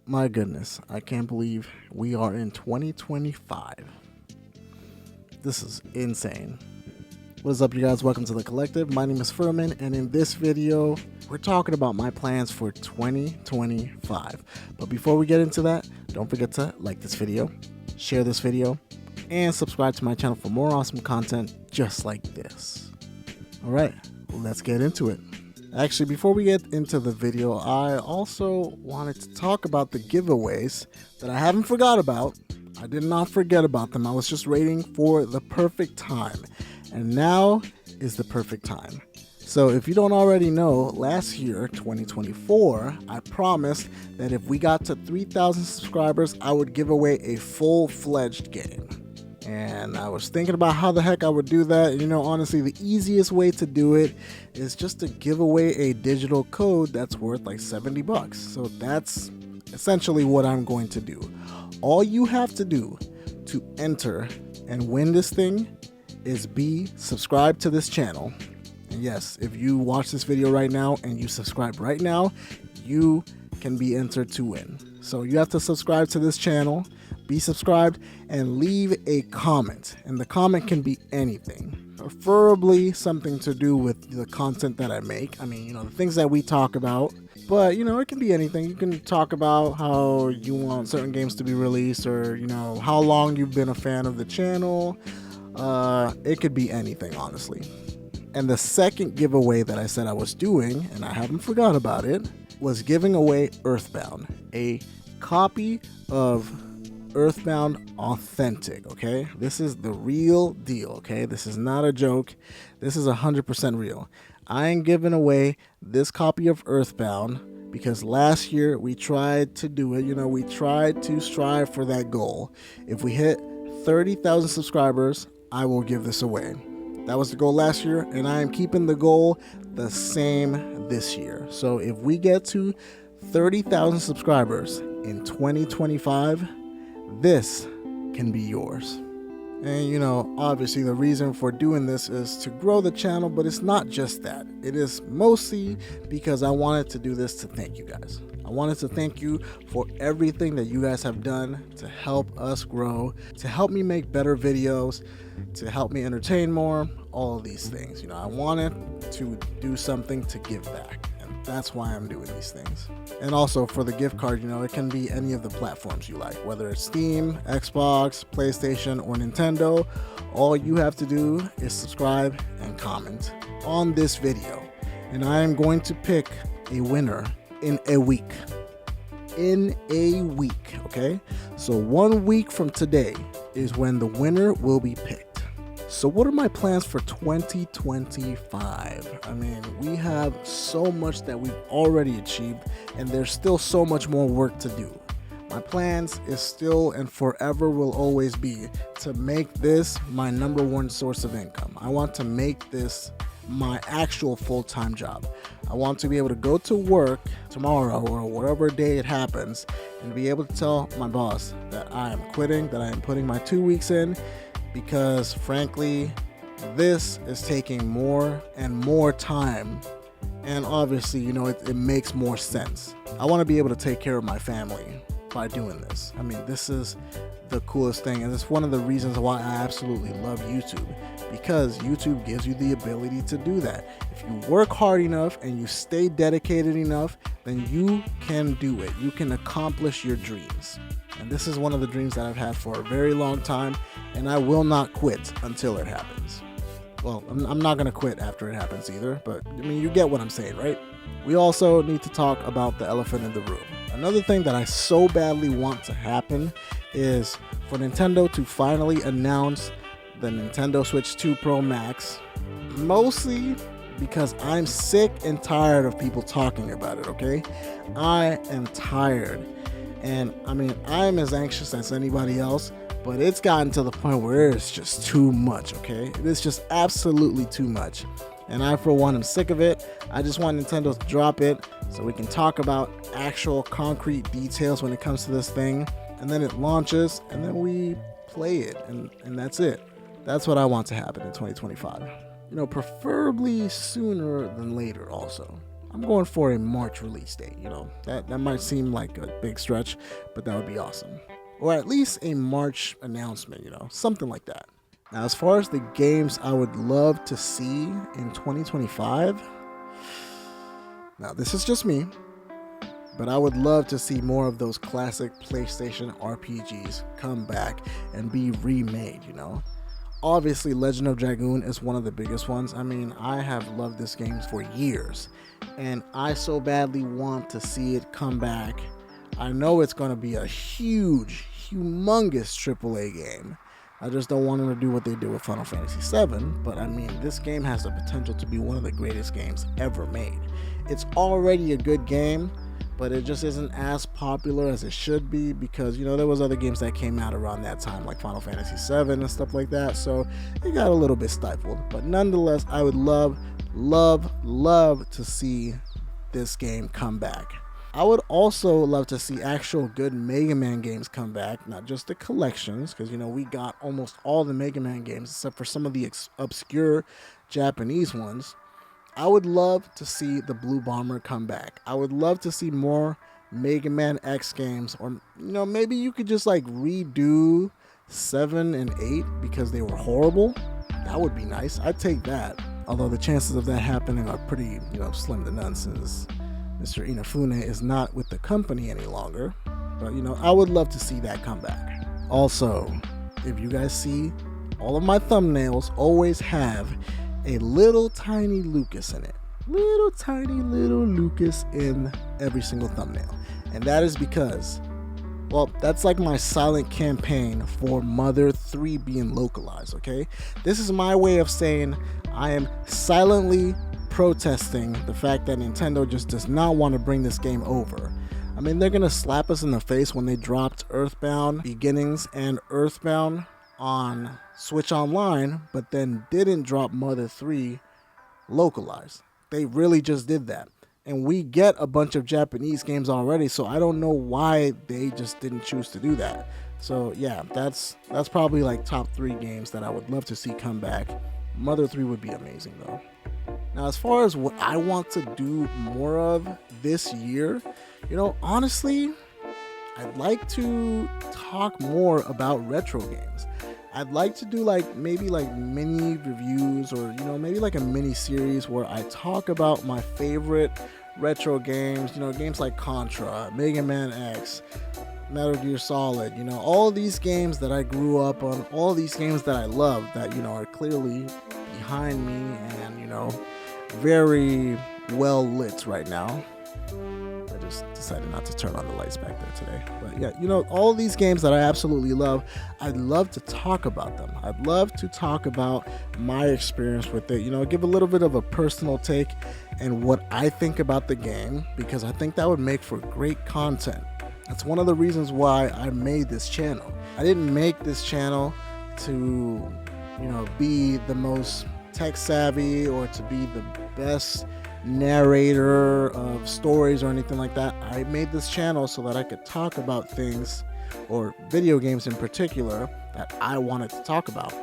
My goodness, I can't believe we are in 2025. This is insane. What is up, you guys? Welcome to The Collective. My name is Furman, and in this video, we're talking about my plans for 2025. But before we get into that, don't forget to like this video, share this video, and subscribe to my channel for more awesome content just like this. All right, let's get into it. Actually, before we get into the video, I also wanted to talk about the giveaways that I haven't forgot about. I did not forget about them. I was just waiting for the perfect time, and now is the perfect time. So if you don't already know, last year, 2024, I promised that if we got to 3,000 subscribers, I would give away a full-fledged game. And I was thinking about how the heck I would do that. You know, honestly, the easiest way to do it is just to give away a digital code that's worth like $70. So that's essentially what I'm going to do. All you have to do to enter and win this thing is be subscribed to this channel. And yes, if you watch this video right now and you subscribe right now, you can be entered to win. So you have to subscribe to this channel, be subscribed, and leave a comment. And the comment can be anything, preferably something to do with the content that I make. I mean, you know, the things that we talk about, but you know, it can be anything. You can talk about how you want certain games to be released, or you know, how long you've been a fan of the channel. It could be anything, honestly. And the second giveaway that I said I was doing, and I haven't forgot about it, was giving away Earthbound, a copy of Earthbound Authentic. Okay, this is the real deal. Okay, this is not a joke. This is 100% real. I am giving away this copy of Earthbound because last year we tried to do it. You know, we tried to strive for that goal. If we hit 30,000 subscribers, I will give this away. That was the goal last year, and I am keeping the goal the same this year. So if we get to 30,000 subscribers in 2025, this can be yours. And you know, obviously the reason for doing this is to grow the channel, but it's not just that. It is mostly because I wanted to do this to thank you guys. I wanted to thank you for everything that you guys have done to help us grow, to help me make better videos, to help me entertain more, all of these things. You know, I wanted to do something to give back, and that's why I'm doing these things. And also for the gift card, you know, it can be any of the platforms you like, whether it's Steam, Xbox, PlayStation, or Nintendo. All you have to do is subscribe and comment on this video, and I am going to pick a winner in a week. Okay? So 1 week from today is when the winner will be picked. So what are my plans for 2025? I mean, we have so much that we've already achieved, and there's still so much more work to do. My plans is still and forever will always be to make this my #1 source of income. I want to make this my actual full-time job. I want to be able to go to work tomorrow or whatever day it happens and be able to tell my boss that I am quitting, that I am putting my 2 weeks in, because frankly, this is taking more and more time. And obviously, you know, it makes more sense. I want to be able to take care of my family by doing this. I mean, this is the coolest thing, and it's one of the reasons why I absolutely love YouTube, because YouTube gives you the ability to do that. If you work hard enough and you stay dedicated enough, then you can do it. You can accomplish your dreams. And this is one of the dreams that I've had for a very long time, and I will not quit until it happens. Well, I'm not going to quit after it happens either, but I mean, you get what I'm saying, right? We also need to talk about the elephant in the room. Another thing that I so badly want to happen is for Nintendo to finally announce the Nintendo Switch 2 Pro Max, mostly because I'm sick and tired of people talking about it, okay? I am tired. And I mean, I'm as anxious as anybody else, but it's gotten to the point where it's just too much, okay? It is just absolutely too much. And I, for one, am sick of it. I just want Nintendo to drop it so we can talk about actual concrete details when it comes to this thing. And then it launches, and then we play it, and that's it. That's what I want to happen in 2025. You know, preferably sooner than later also. I'm going for a March release date. You know, that might seem like a big stretch, but that would be awesome. Or at least a March announcement, you know, something like that. Now, as far as the games I would love to see in 2025, now this is just me, but I would love to see more of those classic PlayStation RPGs come back and be remade, you know. Obviously, Legend of Dragoon is one of the biggest ones. I mean, I have loved this game for years, and I so badly want to see it come back. I know it's going to be a huge, humongous AAA game. I just don't want them to do what they did with Final Fantasy VII, but I mean, this game has the potential to be one of the greatest games ever made. It's already a good game, but it just isn't as popular as it should be because, you know, there was other games that came out around that time, like Final Fantasy VII and stuff like that, so it got a little bit stifled. But nonetheless, I would love to see this game come back. I would also love to see actual good Mega Man games come back, not just the collections, because, you know, we got almost all the Mega Man games except for some of the obscure Japanese ones. I would love to see the Blue Bomber come back. I would love to see more Mega Man X games, or, you know, maybe you could just like redo 7 and 8 because they were horrible. That would be nice. I'd take that. Although the chances of that happening are pretty, you know, slim to none since Mr. Inafune is not with the company any longer. But, you know, I would love to see that come back. Also, if you guys see, all of my thumbnails always have a little tiny Lucas in it. Little tiny little Lucas in every single thumbnail. And that is because, well, that's like my silent campaign for Mother 3 being localized, okay? This is my way of saying I am silently protesting the fact that Nintendo just does not want to bring this game over. I mean, they're gonna slap us in the face when they dropped Earthbound Beginnings and Earthbound on Switch Online, but then didn't drop Mother 3 localized. They really just did that. And we get a bunch of Japanese games already, so I don't know why they just didn't choose to do that. So yeah, that's probably like top 3 games that I would love to see come back. Mother 3 would be amazing though. Now, as far as what I want to do more of this year, you know, honestly, I'd like to talk more about retro games. I'd like to do like maybe like mini reviews, or, you know, maybe like a mini series where I talk about my favorite retro games, you know, games like Contra, Mega Man X, Metal Gear Solid, you know, all these games that I grew up on, all these games that I love that, you know, are clearly behind me and, you know, very well lit right now. I just decided not to turn on the lights back there today. But yeah, you know, all these games that I absolutely love, I'd love to talk about them. I'd love to talk about my experience with it, you know, give a little bit of a personal take and what I think about the game, because I think that would make for great content. That's one of the reasons why I made this channel. I didn't make this channel to, you know, be the most tech savvy or to be the best narrator of stories or anything like that. I made this channel so that I could talk about things, or video games in particular, that I wanted to talk about.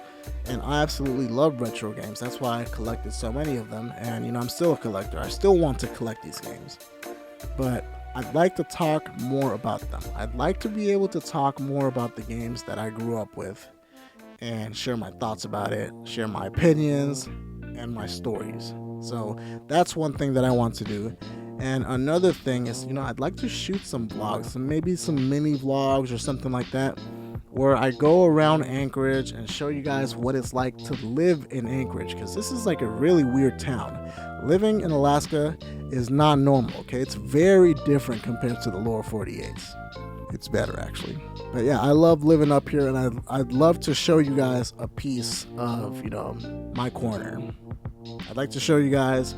And I absolutely love retro games. That's why I collected so many of them. And, you know, I'm still a collector. I still want to collect these games. But I'd like to talk more about them. I'd like to be able to talk more about the games that I grew up with and share my thoughts about it, share my opinions and my stories. So that's one thing that I want to do. And another thing is, you know, I'd like to shoot some vlogs, and maybe some mini vlogs or something like that, where I go around Anchorage and show you guys what it's like to live in Anchorage, because this is like a really weird town. Living in Alaska is not normal, okay? It's very different compared to the lower 48s. It's better, actually. But yeah, I love living up here, and I'd love to show you guys a piece of, you know, my corner. I'd like to show you guys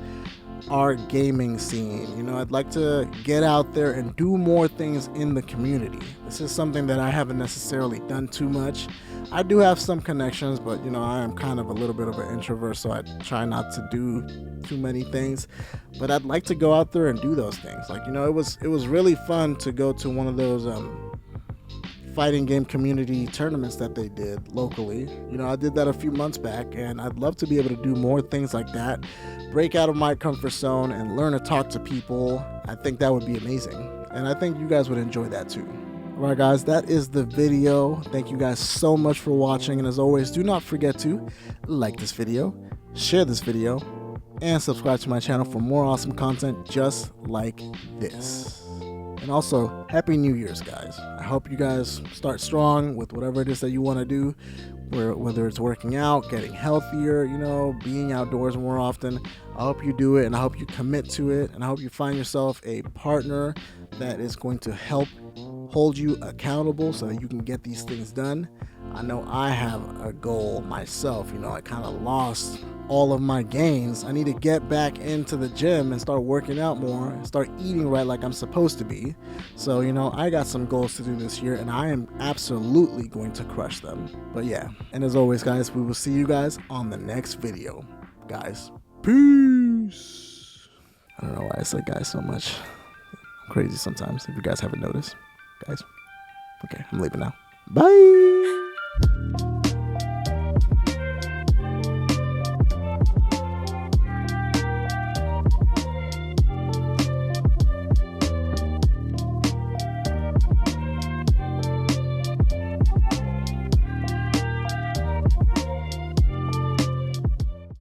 our gaming scene. You know, I'd like to get out there and do more things in the community. This is something that I haven't necessarily done too much. I do have some connections, but, you know, I am kind of a little bit of an introvert, so I try not to do too many things. But I'd like to go out there and do those things. Like, you know, it was really fun to go to one of those fighting game community tournaments that they did locally. You know, I did that a few months back, and I'd love to be able to do more things like that, break out of my comfort zone and learn to talk to people. I think that would be amazing, and I think you guys would enjoy that too. Alright guys, that is the video. Thank you guys so much for watching, and as always, do not forget to like this video, share this video, and subscribe to my channel for more awesome content just like this. And also, Happy New Year's, guys. I hope you guys start strong with whatever it is that you want to do, whether it's working out, getting healthier, you know, being outdoors more often. I hope you do it, and I hope you commit to it, and I hope you find yourself a partner that is going to help hold you accountable so that you can get these things done. I know I have a goal myself. You know, I kind of lost all of my gains. I need to get back into the gym and start working out more, start eating right like I'm supposed to be. So, you know, I got some goals to do this year, and I am absolutely going to crush them. But yeah, and as always, guys, we will see you guys on the next video. Guys, peace. I don't know why I say guys so much. I'm crazy sometimes, if you guys haven't noticed. Guys, okay, I'm leaving now. Bye.